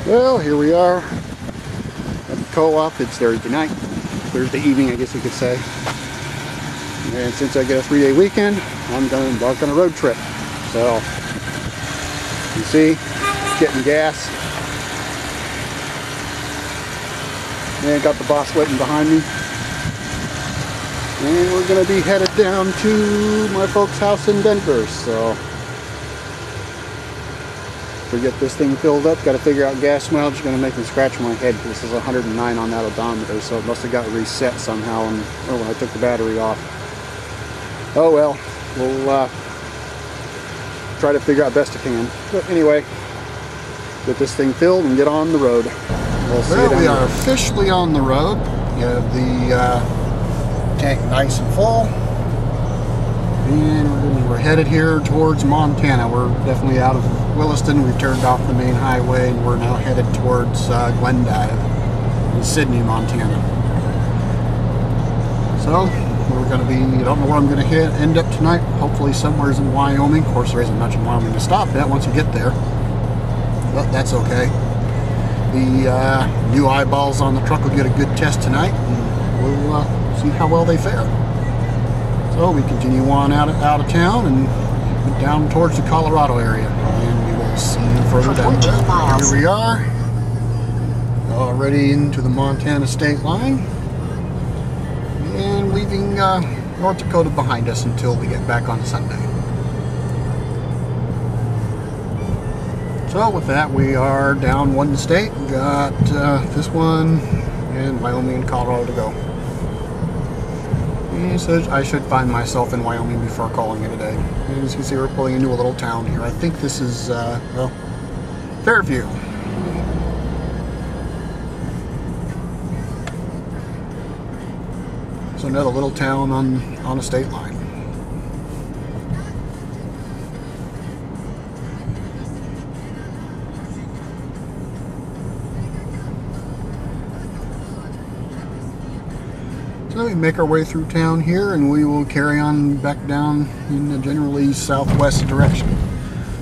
Well, here we are at the co-op. It's Thursday night, Thursday evening, I guess you could say. And since I get a 3-day weekend, I'm going to embark on a road trip. So, you see, getting gas. And got the boss waiting behind me. And we're going to be headed down to my folks' house in Denver. So, to get this thing filled up, got to figure out gas mileage. Going to make me scratch my head. This is 109 on that odometer, so it must have got reset somehow when I took the battery off. Oh well, we'll try to figure out best I can. But anyway, get this thing filled and get on the road. Well, we are officially on the road. You have the tank nice and full. And we're headed here towards Montana. We're definitely out of Williston. We've turned off the main highway and we're now headed towards Glendive in Sidney, Montana. So we're going to be, I don't know where I'm going to end up tonight. Hopefully somewhere in Wyoming. Of course, there isn't much in Wyoming to stop at once you get there. But that's okay. The new eyeballs on the truck will get a good test tonight. And we'll see how well they fare. So we continue on out of town and down towards the Colorado area, and we will see you further down the road. Here we are, already into the Montana state line, and leaving North Dakota behind us until we get back on Sunday. So with that, we are down one state. We got this one and Wyoming and Colorado to go. And so I should find myself in Wyoming before calling it a day. And as you can see, we're pulling into a little town here. I think this is, well, Fairview. So another little town on a state line. So we make our way through town here and we will carry on back down in a generally southwest direction.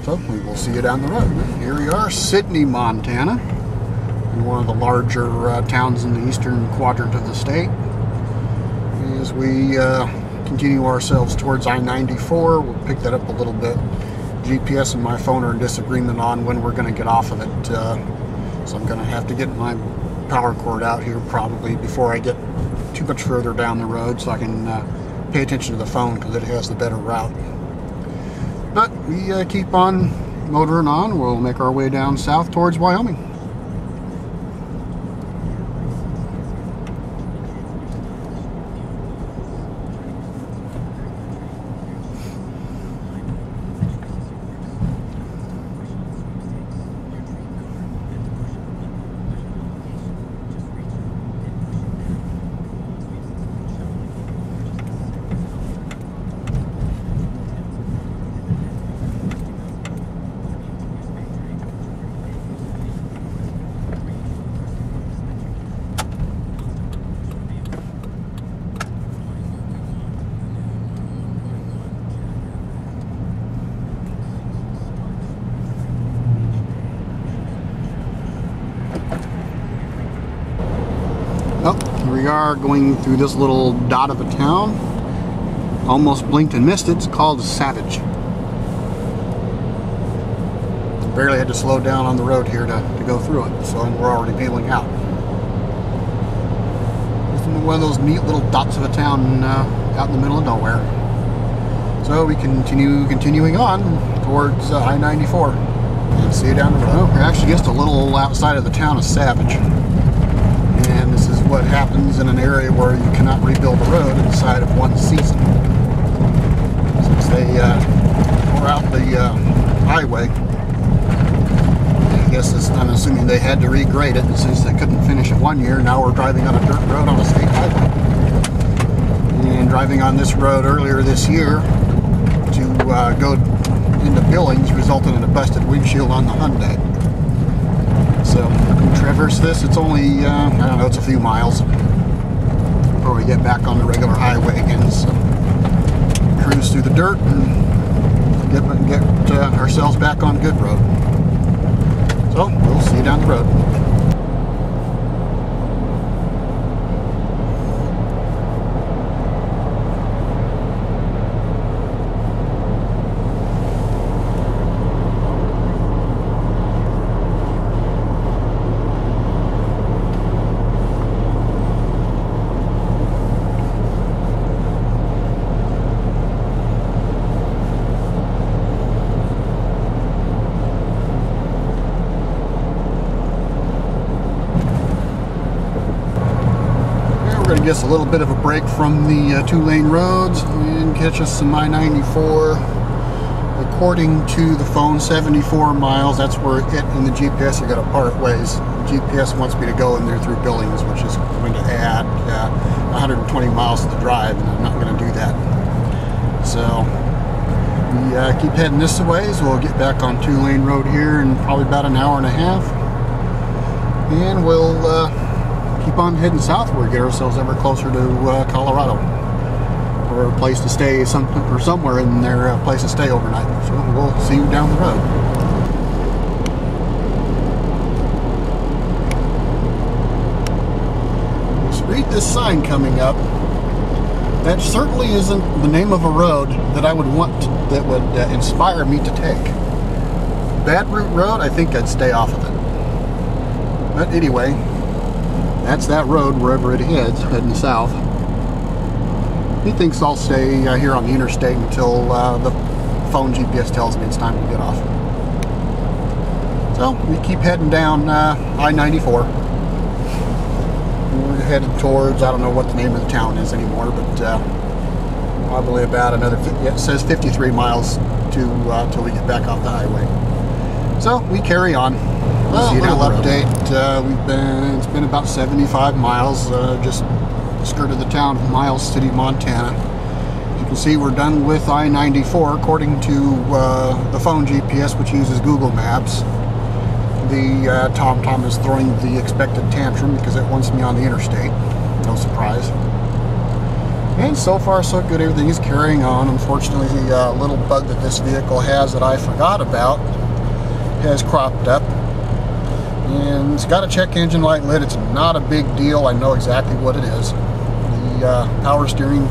So we will see you down the road. Here we are, Sidney, Montana, in one of the larger towns in the eastern quadrant of the state. As we continue ourselves towards I-94, we'll pick that up a little bit. GPS and my phone are in disagreement on when we're going to get off of it. So I'm going to have to get my power cord out here probably before I get too much further down the road, so I can pay attention to the phone because it has the better route. But we keep on motoring on. We'll make our way down south towards Wyoming. Oh, here we are going through this little dot of a town. Almost blinked and missed it. It's called Savage. Barely had to slow down on the road here to go through it, so we're already peeling out. It's one of those neat little dots of a town out in the middle of nowhere. So we continuing on towards I-94. And see you down the road. Well, we're actually just a little outside of the town of Savage. And this is what happens in an area where you cannot rebuild a road inside of one season. Since they tore out the highway, I guess I'm assuming they had to regrade it, and since they couldn't finish it one year, now we're driving on a dirt road on a state highway. And driving on this road earlier this year to go into Billings resulted in a busted windshield on the Hyundai. So we traverse this. It's only, I don't know, it's a few miles before we get back on the regular highway again. So cruise through the dirt and get ourselves back on good road. So we'll see you down the road. We're going to get us a little bit of a break from the two-lane roads and catch us some I-94. According to the phone, 74 miles. That's where it and the GPS are going to part ways. The GPS wants me to go in there through Billings, which is going to add 120 miles to the drive, and I'm not going to do that. So we keep heading this way, so we'll get back on two-lane road here in probably about an hour and a half, and we'll keep on heading southward, get ourselves ever closer to Colorado, or a place to stay, somewhere in there, a place to stay overnight. So we'll see you down the road. Let's read this sign coming up. That certainly isn't the name of a road that I would want, that would inspire me to take. Bad Route Road, I think I'd stay off of it. But anyway, that's that road wherever it heads, heading south. He thinks I'll stay here on the interstate until the phone GPS tells me it's time to get off. So we keep heading down I-94. We're headed towards, I don't know what the name of the town is anymore, but probably about another, it says 53 miles till we get back off the highway. So we carry on. Well, little update. It's been about 75 miles, just skirted the town of Miles City, Montana. You can see we're done with I-94 according to the phone GPS, which uses Google Maps. The TomTom is throwing the expected tantrum because it wants me on the interstate. No surprise. And so far so good. Everything is carrying on. Unfortunately, the little bug that this vehicle has that I forgot about has cropped up. And it's got a check engine light lit. It's not a big deal. I know exactly what it is. The power steering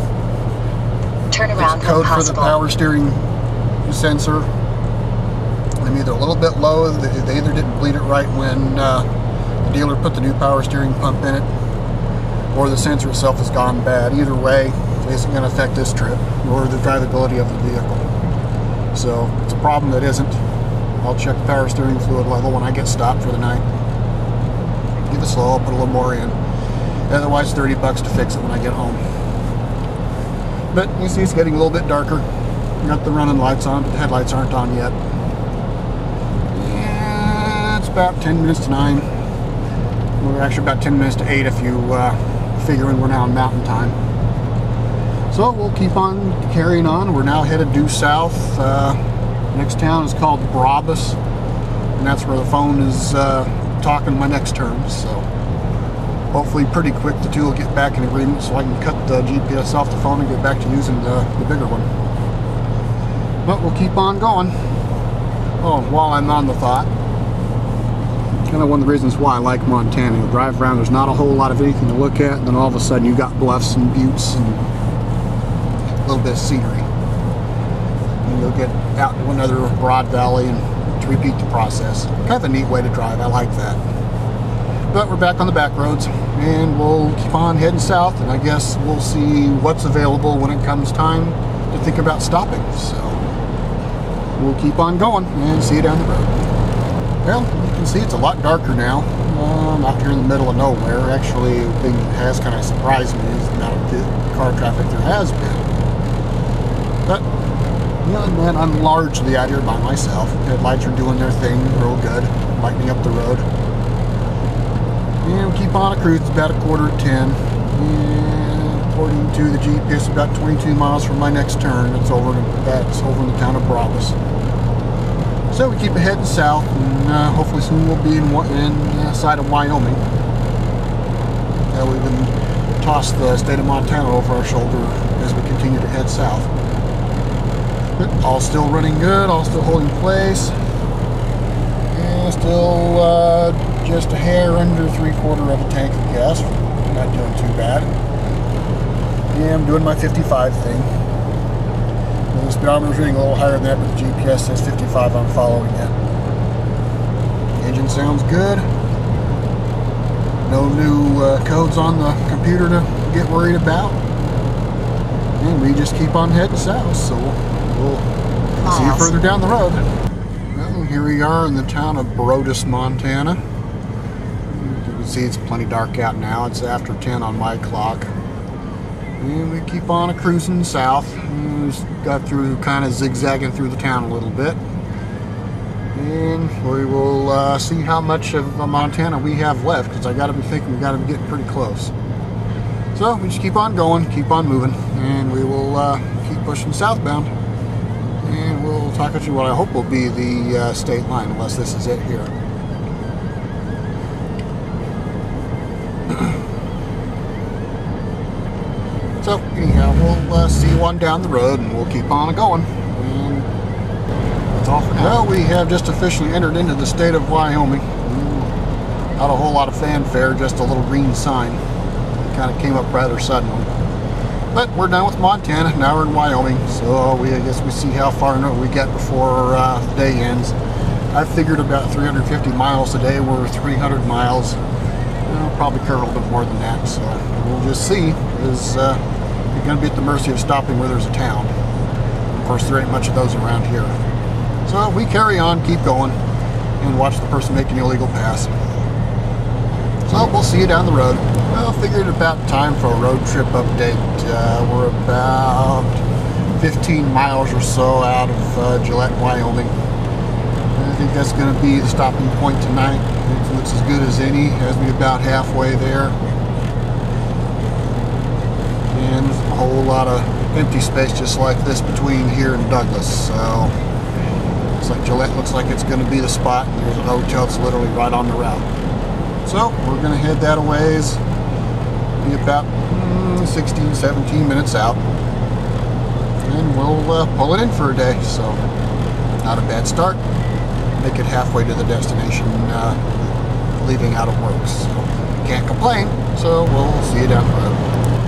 turnaround code for the power steering sensor. I'm either a little bit low. They either didn't bleed it right when the dealer put the new power steering pump in it, or the sensor itself has gone bad. Either way, it isn't going to affect this trip or the drivability of the vehicle. So it's a problem that isn't. I'll check the power steering fluid level when I get stopped for the night. Give it slow, I'll put a little more in. Otherwise, $30 to fix it when I get home. But you see it's getting a little bit darker. Got the running lights on, but the headlights aren't on yet. Yeah, it's about 10 minutes to 9. We're actually about 10 minutes to 8 if you figure in we're now in mountain time. So we'll keep on carrying on. We're now headed due south. Next town is called Brabus, and that's where the phone is talking my next turn. So hopefully pretty quick the two will get back in agreement so I can cut the GPS off the phone and get back to using the bigger one. But we'll keep on going. Oh, while I'm on the thought, kind of one of the reasons why I like Montana. You drive around, there's not a whole lot of anything to look at, and then all of a sudden you got bluffs and buttes and a little bit of scenery. And you'll get out to another broad valley and to repeat the process. Kind of a neat way to drive. I like that. But we're back on the back roads, and we'll keep on heading south, and I guess we'll see what's available when it comes time to think about stopping. So we'll keep on going and see you down the road. Well, you can see it's a lot darker now. I'm out here in the middle of nowhere. Actually, the thing that has kind of surprised me is the amount of car traffic there has been. But other than that, I'm largely out here by myself. Headlights are doing their thing real good, lighting up the road. And we'll keep on a cruise. It's about 9:45. And according to the GPS, about 22 miles from my next turn. That's over in the town of Brabus. So we keep heading south, and hopefully soon we'll be in side of Wyoming. We've been tossed the state of Montana over our shoulder as we continue to head south. But all still running good, all still holding place. And still just a hair under 3/4 of a tank of gas. Not doing too bad. Yeah, I'm doing my 55 thing. The speedometer's reading a little higher than that, but the GPS says 55. I'm following it. Engine sounds good. No new codes on the computer to get worried about. And we just keep on heading south, so we'll see you further down the road. Well, here we are in the town of Brodus, Montana. You can see it's plenty dark out now. It's after 10 on my clock. And we keep on cruising south. We just got through, kind of zigzagging through the town a little bit. And we will see how much of Montana we have left, because I got to be thinking we got to be getting pretty close. So we just keep on going, keep on moving, and we will keep pushing southbound. And we'll talk at you what I hope will be the state line, unless this is it here. So anyhow, we'll see you on down the road, and we'll keep on going. And that's all for now. Well, we have just officially entered into the state of Wyoming. Not a whole lot of fanfare, just a little green sign. It kind of came up rather suddenly. But we're done with Montana. Now we're in Wyoming. So I guess we see how far we get before the day ends. I figured about 350 miles today. We're 300 miles. We'll probably cover a little bit more than that. So we'll just see. You're going to be at the mercy of stopping where there's a town. Of course, there ain't much of those around here. So we carry on, keep going, and watch the person make an illegal pass. So we'll see you down the road. Well, figured about time for a road trip update. We're about 15 miles or so out of Gillette, Wyoming. I think that's going to be the stopping point tonight. It looks as good as any. Has me about halfway there. And there's a whole lot of empty space just like this between here and Douglas. So looks like Gillette looks like it's going to be the spot. There's a hotel that's literally right on the route. So we're going to head that a ways. Be about 16, 17 minutes out. And we'll pull it in for a day. So not a bad start. Make it halfway to the destination, leaving out of work. So can't complain. So we'll see you down the road.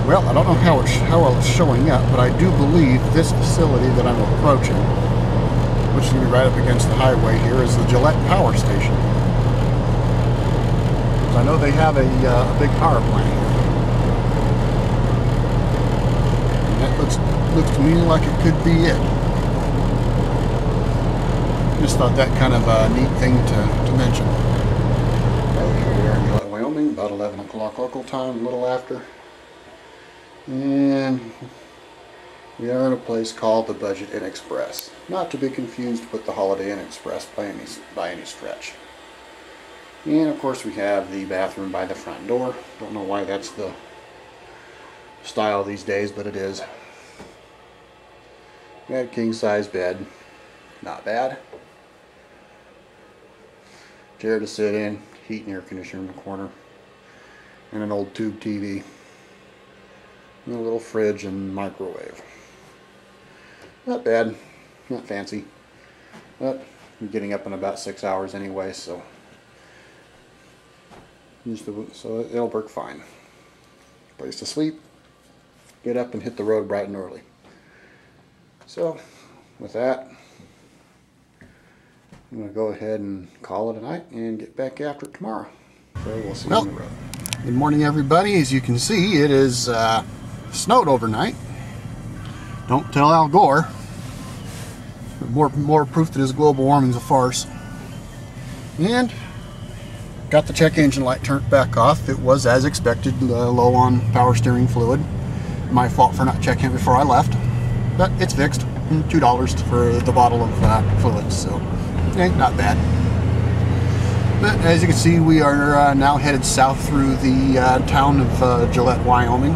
Well, I don't know how well it's showing up, but I do believe this facility that I'm approaching, which is going to be right up against the highway here, is the Gillette Power Station. So I know they have a big power plant here. And that looks to me like it could be it. Just thought that kind of a neat thing to mention. Well, here we are in Gillette, Wyoming, about 11 o'clock local time, a little after. And we are in a place called the Budget Inn Express. Not to be confused with the Holiday Inn Express by any stretch. And of course we have the bathroom by the front door. Don't know why that's the style these days, but it is. We have a king size bed. Not bad. Chair to sit in, heat and air conditioner in the corner. And an old tube TV. And a little fridge and microwave. Not bad, not fancy, but I'm getting up in about 6 hours anyway, so it'll work fine. Place to sleep, get up and hit the road bright and early. So with that, I'm going to go ahead and call it a night and get back after it tomorrow. So we'll see you on the road. Good morning, everybody. As you can see, it is snowed overnight. Don't tell Al Gore. More proof that his global warming's a farce. And got the check engine light turned back off. It was, as expected, low on power steering fluid. My fault for not checking it before I left. But it's fixed. $2 for the bottle of fluid, so not bad. But as you can see, we are now headed south through the town of Gillette, Wyoming.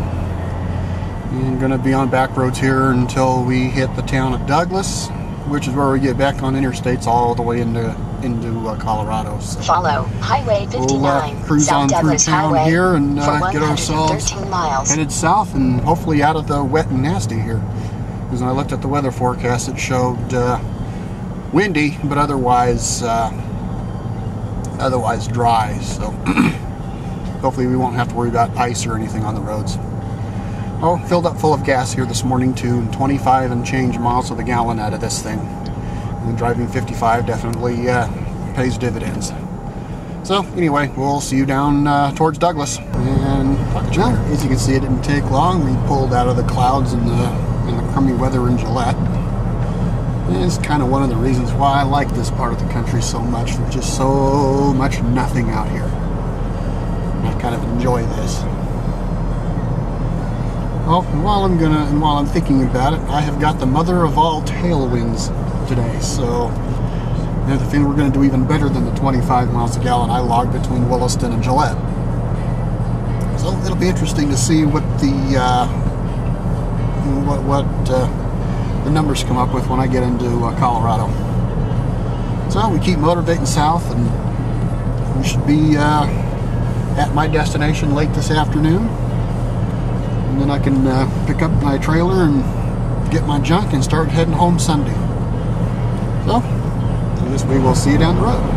And going to be on back roads here until we hit the town of Douglas, which is where we get back on interstates all the way into Colorado. So follow Highway 59, we'll cruise South on Douglas through town Highway here and get 113 miles. headed south and hopefully out of the wet and nasty here. Because when I looked at the weather forecast, it showed windy, but otherwise otherwise dry. So hopefully we won't have to worry about ice or anything on the roads. Oh, filled up full of gas here this morning too, and 25 and change miles to the gallon out of this thing. And driving 55 definitely pays dividends. So anyway, we'll see you down towards Douglas. And as you can see, it didn't take long. We pulled out of the clouds and the crummy weather in Gillette. And it's kind of one of the reasons why I like this part of the country so much. There's just so much nothing out here. And I kind of enjoy this. Well, while I'm thinking about it, I have got the mother of all tailwinds today. So I have the feeling we're going to do even better than the 25 miles a gallon I logged between Williston and Gillette. So it'll be interesting to see what the numbers come up with when I get into Colorado. So we keep motivating south, and we should be at my destination late this afternoon. And then I can pick up my trailer and get my junk and start heading home Sunday. So I guess we will see you down the road.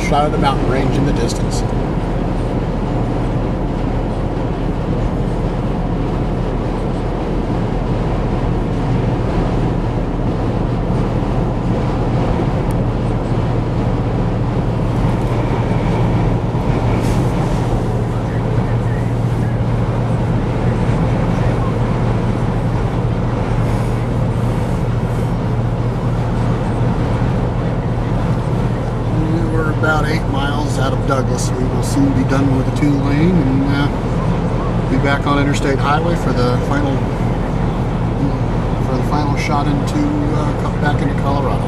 Shot of the mountain range in the distance. About 8 miles out of Douglas. We will soon be done with the 2-lane and be back on Interstate Highway for the final shot into back into Colorado.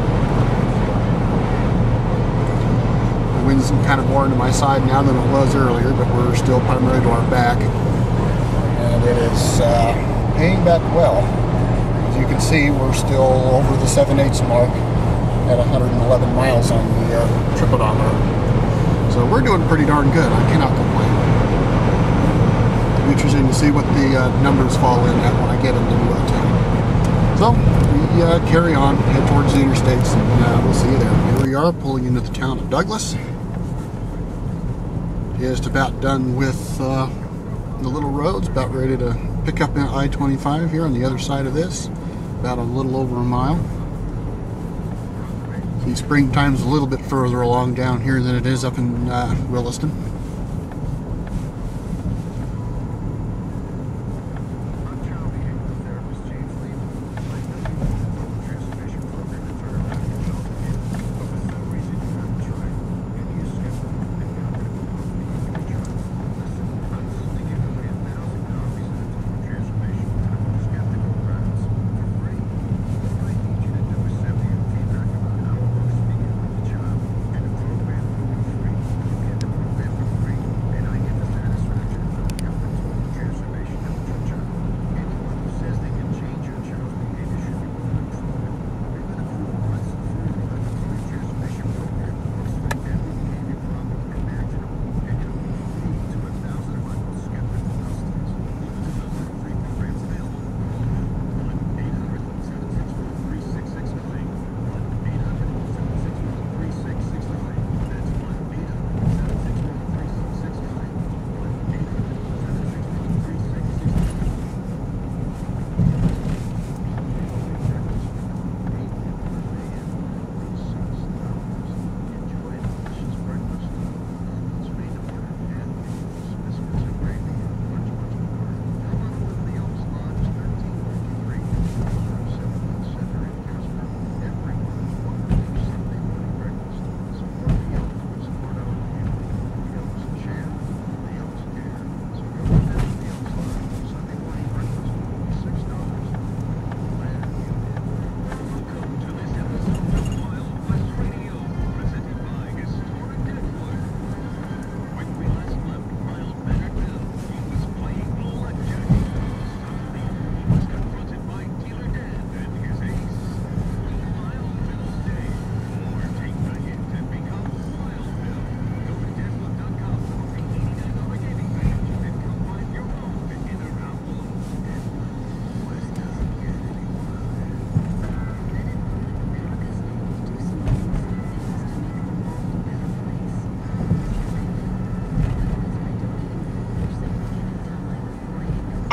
The wind's kind of more into my side now than it was earlier, but we're still primarily to our back, and it is paying back well. As you can see, we're still over the 7/8 mark at 111 miles on the tripodometer. So we're doing pretty darn good. I cannot complain. It'll be interesting to see what the numbers fall in at when I get into town. So we carry on, head towards the interstates, and we'll see you there. Here we are, pulling into the town of Douglas. Just about done with the little roads, about ready to pick up I-25 here on the other side of this, about a little over a mile. See, springtime's a little bit further along down here than it is up in Williston.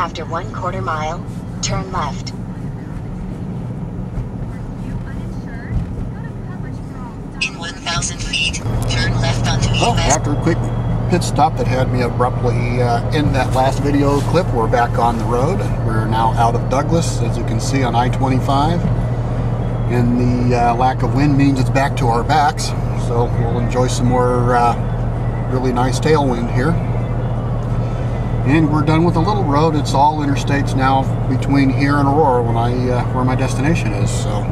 After 1/4 mile, turn left. In 1,000 feet, turn left onto US. After a quick pit stop that had me abruptly end that last video clip, we're back on the road. We're now out of Douglas, as you can see, on I-25. And the lack of wind means it's back to our backs. So we'll enjoy some more really nice tailwind here. And we're done with the little road. It's all interstates now between here and Aurora where my destination is. So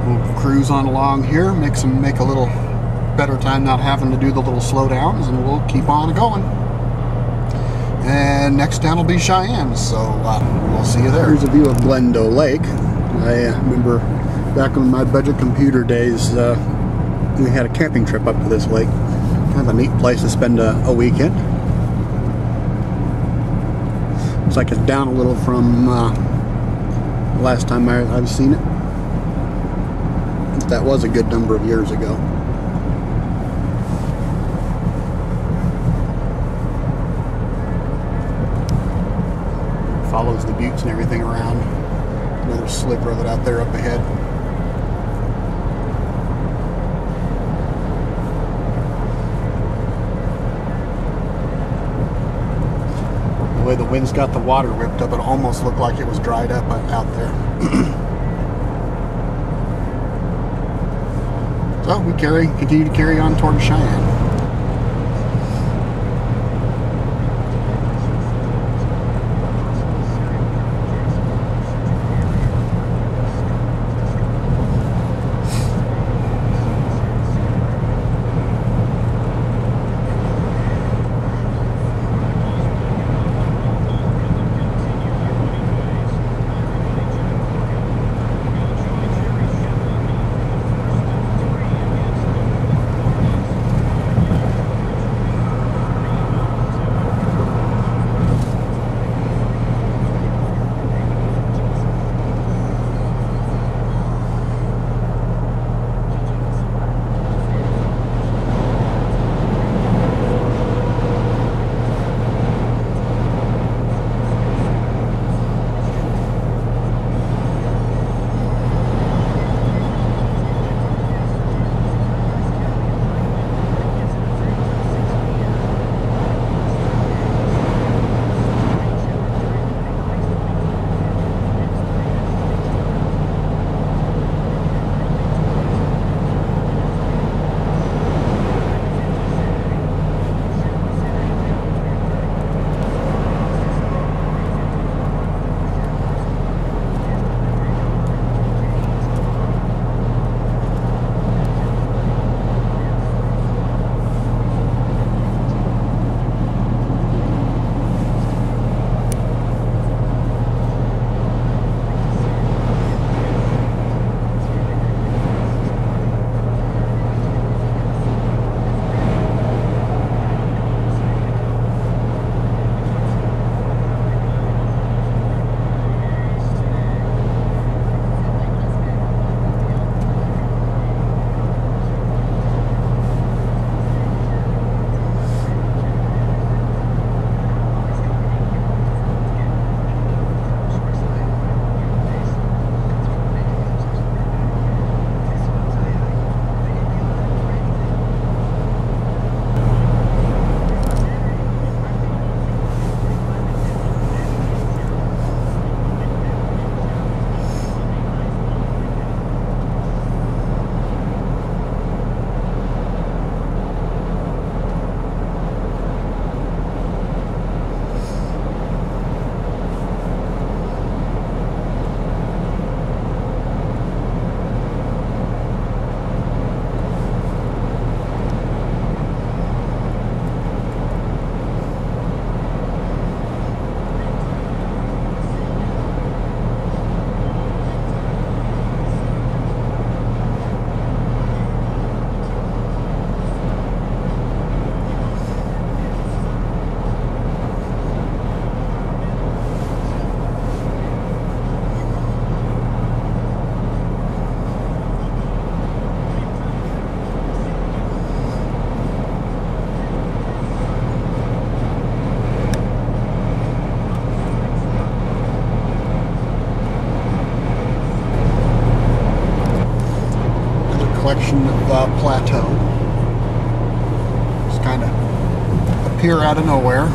we'll cruise on along here, make a little better time not having to do the little slowdowns, and we'll keep on going. And next down will be Cheyenne, so we'll see you there. Here's a view of Glendale Lake. I remember back in my budget computer days, we had a camping trip up to this lake. Kind of a neat place to spend a weekend. Looks like it's down a little from the last time I've seen it. That was a good number of years ago. Follows the buttes and everything around. Another sliver of it out there up ahead. The way the wind's got the water whipped up, it almost looked like it was dried up out there. So we continue to carry on toward Cheyenne. collection of plateau. Just kind of appear out of nowhere.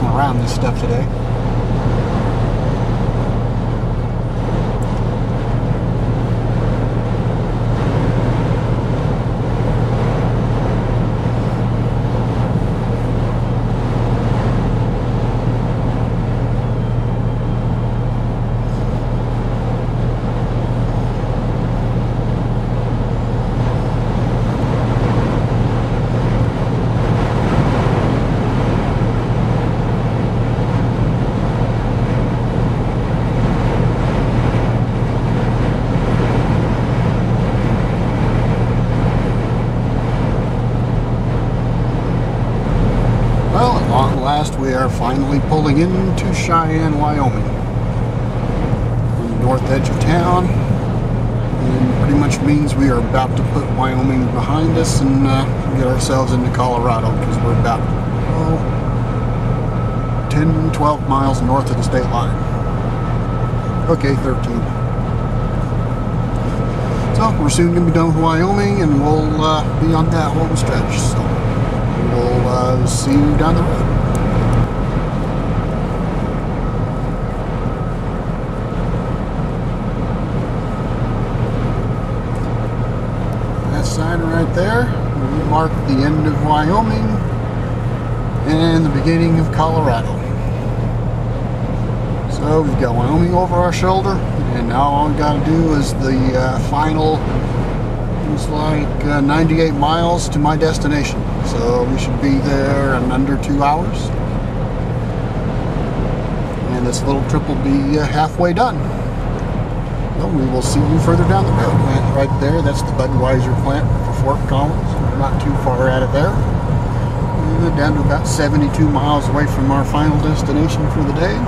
Around this stuff today. We are finally pulling into Cheyenne, Wyoming, on the north edge of town, and pretty much means we are about to put Wyoming behind us and get ourselves into Colorado, because we're about 10-12 miles north of the state line. Okay, 13. So we're soon going to be done with Wyoming, and we'll be on that home stretch, so we'll see you down the road. Sign right there. We mark the end of Wyoming and the beginning of Colorado. So we've got Wyoming over our shoulder, and now all we got to do is the final, it's like 98 miles to my destination. So we should be there in under 2 hours, and this little trip will be halfway done. Well, we will see you further down the road. And right there, that's the Budweiser plant for Fort Collins. We're not too far out of there. We're down to about 72 miles away from our final destination for the day.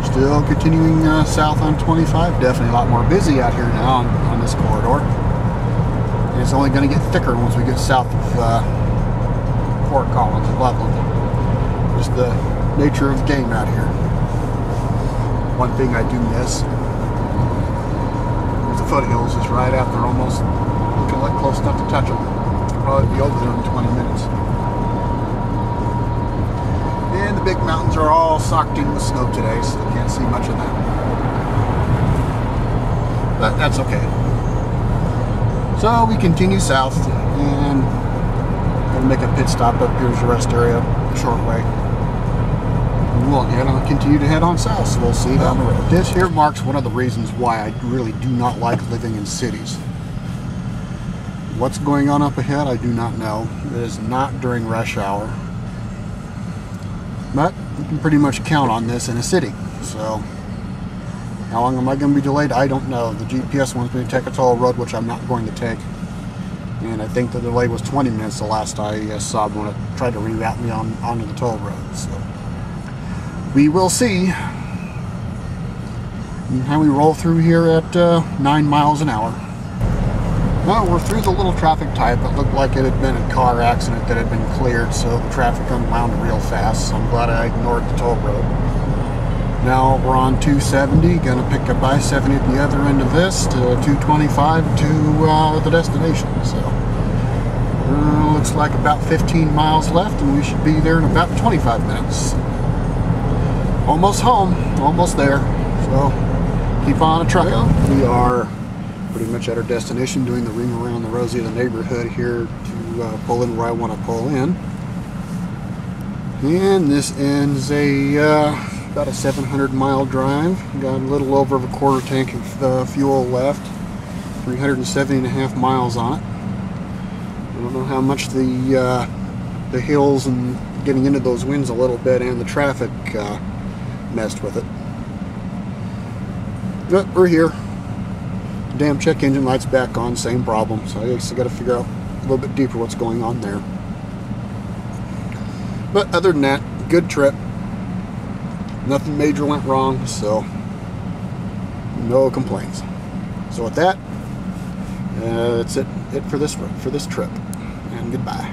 Still continuing south on 25. Definitely a lot more busy out here now on this corridor. And it's only going to get thicker once we get south of Fort Collins and Loveland. Just the nature of the game out here. One thing I do miss, foothills is right out there, almost looking like close enough to touch them. Probably be over there in 20 minutes. And the big mountains are all socked in with snow today, so you can't see much of that. But that's okay. So we continue south, and we'll make a pit stop up here's the rest area, a short way. We'll continue to head on south, so we'll see you down the road. This here marks one of the reasons why I really do not like living in cities. What's going on up ahead, I do not know. It is not during rush hour. But you can pretty much count on this in a city. So, how long am I going to be delayed? I don't know. The GPS wants me to take a toll road, which I'm not going to take. And I think the delay was 20 minutes the last I saw when it tried to reroute me onto the toll road. So we will see how we roll through here at 9 miles an hour. Well, we're through the little traffic type. It looked like it had been a car accident that had been cleared, so the traffic unwound real fast, so I'm glad I ignored the toll road. Now we're on 270, gonna pick up I-70 at the other end of this to 225 to the destination. So looks like about 15 miles left, and we should be there in about 25 minutes. Almost home, almost there. So keep on a trucking. We are pretty much at our destination, doing the ring around the rosy of the neighborhood here to pull in where I want to pull in. And this ends about a 700-mile drive. Got a little over a quarter tank of fuel left. 370.5 miles on it. I don't know how much the hills and getting into those winds a little bit and the traffic messed with it. But we're here. Damn check engine light's back on, same problem. So I guess I got to figure out a little bit deeper what's going on there. But other than that, good trip. Nothing major went wrong, so no complaints. So with that, that's it for this trip. And goodbye.